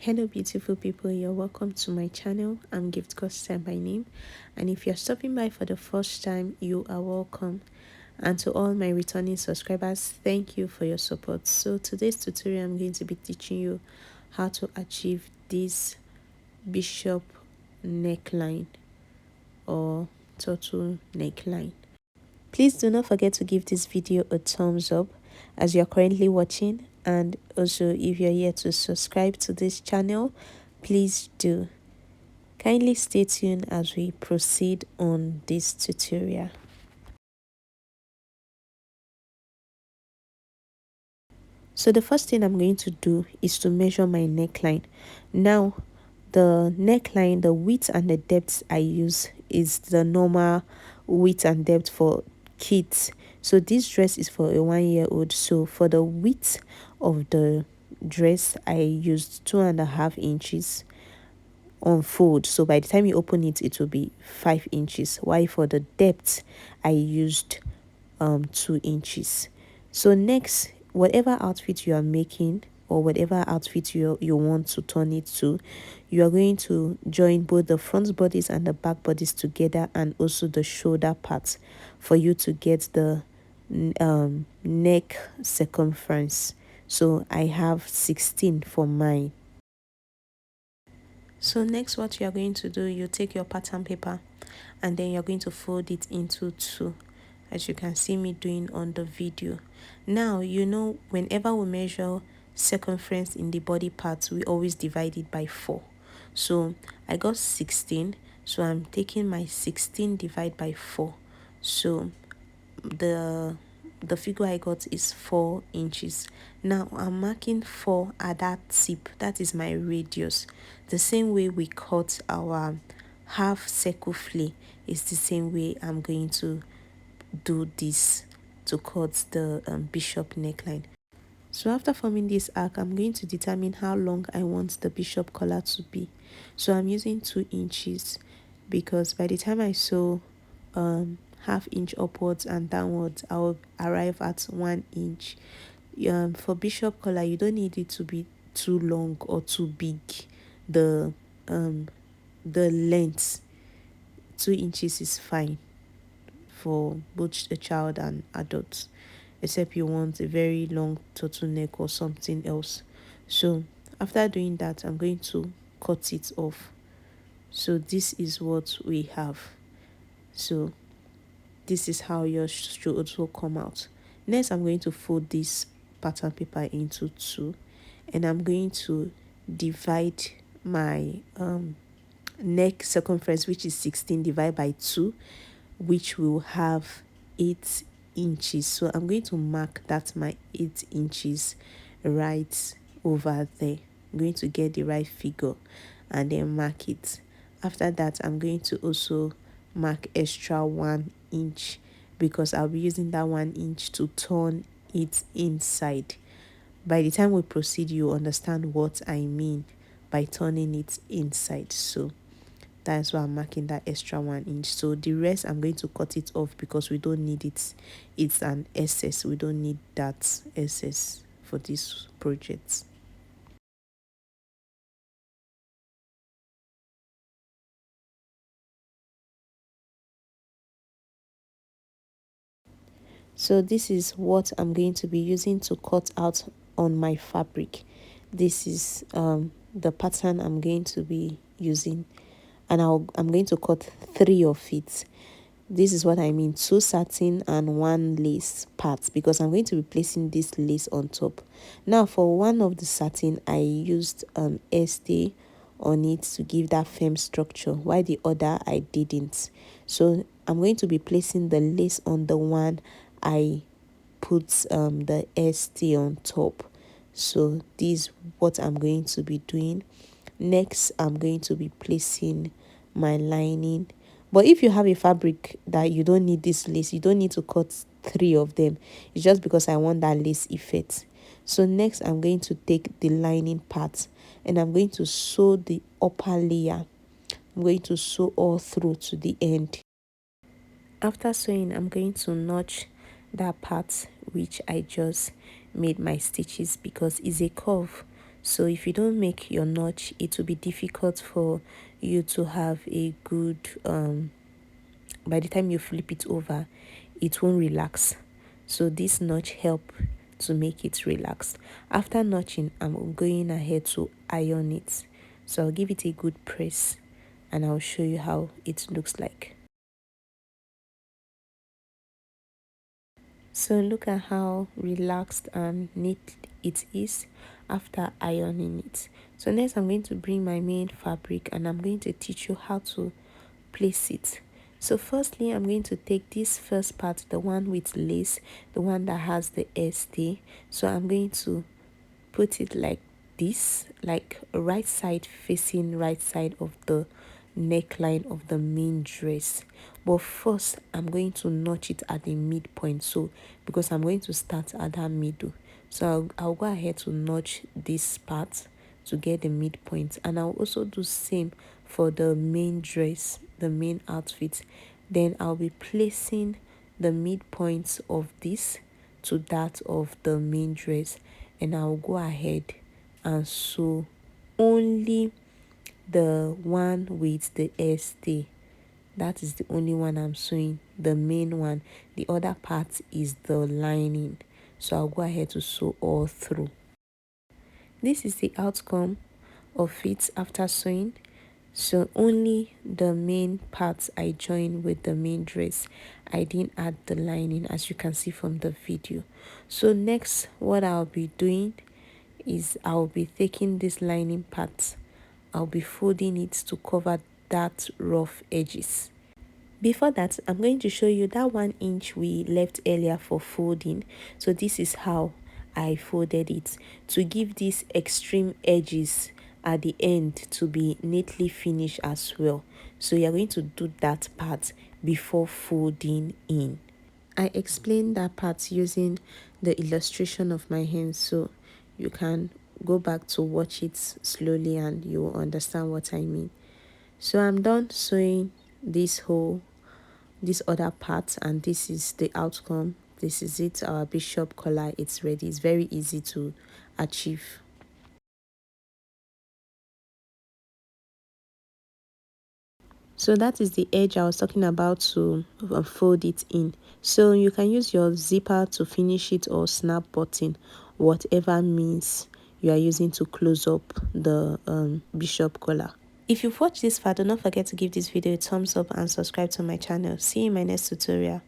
Hello beautiful people, you're welcome to my channel. I'm Gift Costa by name, and if you're stopping by for the first time, you are welcome. And to all my returning subscribers, thank you for your support. So today's tutorial, I'm going to be teaching you how to achieve this bishop neckline or turtle neckline. Please do not forget to give this video a thumbs up as you're currently watching, and also if you're here to subscribe to this channel, please do. Kindly stay tuned as we proceed on this tutorial. So the first thing I'm going to do is to measure my neckline. Now the neckline, the width and the depth I use is the normal width and depth for kids. So this dress is for a 1-year-old. So for the width of the dress, I used 2.5 inches on fold. So by the time you open it, it will be 5 inches. While for the depth, I used 2 inches. So next, whatever outfit you are making or whatever outfit you want to turn it to, you are going to join both the front bodies and the back bodies together, and also the shoulder parts for you to get the neck circumference. So I have 16 for mine. So next, what you are going to do, you take your pattern paper and then you're going to fold it into two, as you can see me doing on the video. Now whenever we measure circumference in the body parts, we always divide it by 4. So I got 16, so I'm taking my 16 divided by 4. So the figure I got is 4 inches. Now I'm marking 4 at that tip, that is my radius. The same way we cut our half circle flare is the same way I'm going to do this to cut the bishop neckline. So after forming this arc, I'm going to determine how long I want the bishop collar to be. So I'm using 2 inches because by the time I sew half inch upwards and downwards, I'll arrive at 1 inch. For bishop collar, you don't need it to be too long or too big. The length, 2 inches is fine for both a child and adults, except you want a very long turtleneck or something else. So after doing that, I'm going to cut it off. So this is what we have. So this is how yours should also come out. Next, I'm going to fold this pattern paper into 2, and I'm going to divide my neck circumference, which is 16, divided by 2, which will have 8 inches. So I'm going to mark that my 8 inches right over there. I'm going to get the right figure and then mark it. After that, I'm going to also mark extra 1 inch because I'll be using that 1 inch to turn it inside. By the time we proceed, you understand what I mean by turning it inside. So that's why I'm marking that extra 1 inch. So the rest, I'm going to cut it off because we don't need it. It's an excess. We don't need that excess for this project. So this is what I'm going to be using to cut out on my fabric. This is the pattern I'm going to be using, and I'm going to cut 3 of it. This is what I mean, 2 satin and 1 lace part, because I'm going to be placing this lace on top. Now for one of the satin, I used stay on it to give that firm structure, while the other I didn't. So I'm going to be placing the lace on the one I put the stay on top. So this is what I'm going to be doing. Next, I'm going to be placing my lining. But if you have a fabric that you don't need this lace, you don't need to cut 3 of them. It's just because I want that lace effect. So next, I'm going to take the lining part and I'm going to sew the upper layer. I'm going to sew all through to the end. After sewing, I'm going to notch that part which I just made my stitches because it's a curve. So if you don't make your notch, it will be difficult for you to have a good by the time you flip it over, it won't relax. So this notch help to make it relax. After notching, I'm going ahead to iron it. So I'll give it a good press and I'll show you how it looks like. So look at how relaxed and neat it is after ironing it. So next I'm going to bring my main fabric and I'm going to teach you how to place it. So firstly, I'm going to take this first part, the one with lace, the one that has the stay. So I'm going to put it like this, like right side facing right side of the neckline of the main dress. But first I'm going to notch it at the midpoint, so because I'm going to start at that middle. So I'll go ahead to notch this part to get the midpoint, and I'll also do same for the main dress, the main outfit. Then I'll be placing the midpoints of this to that of the main dress, and I'll go ahead and sew only the one with the stay. That is the only one I'm sewing, the main one. The other part is the lining, so I'll go ahead to sew all through. This is the outcome of it after sewing. So only the main parts I joined with the main dress. I didn't add the lining, as you can see from the video. So next, what I'll be doing is I'll be taking this lining part, I'll be folding it to cover that rough edges. Before that, I'm going to show you that 1 inch we left earlier for folding. So this is how I folded it to give these extreme edges at the end to be neatly finished as well. So you're going to do that part before folding in. I explained that part using the illustration of my hands, so you can go back to watch it slowly and you will understand what I mean. So I'm done sewing this other part, and this is the outcome. This is it, our bishop collar. It's ready. It's very easy to achieve. So that is the edge I was talking about to fold it in. So you can use your zipper to finish it, or snap button, whatever means you are using to close up the bishop collar. If you've watched this far, do not forget to give this video a thumbs up and subscribe to my channel. See you in my next tutorial.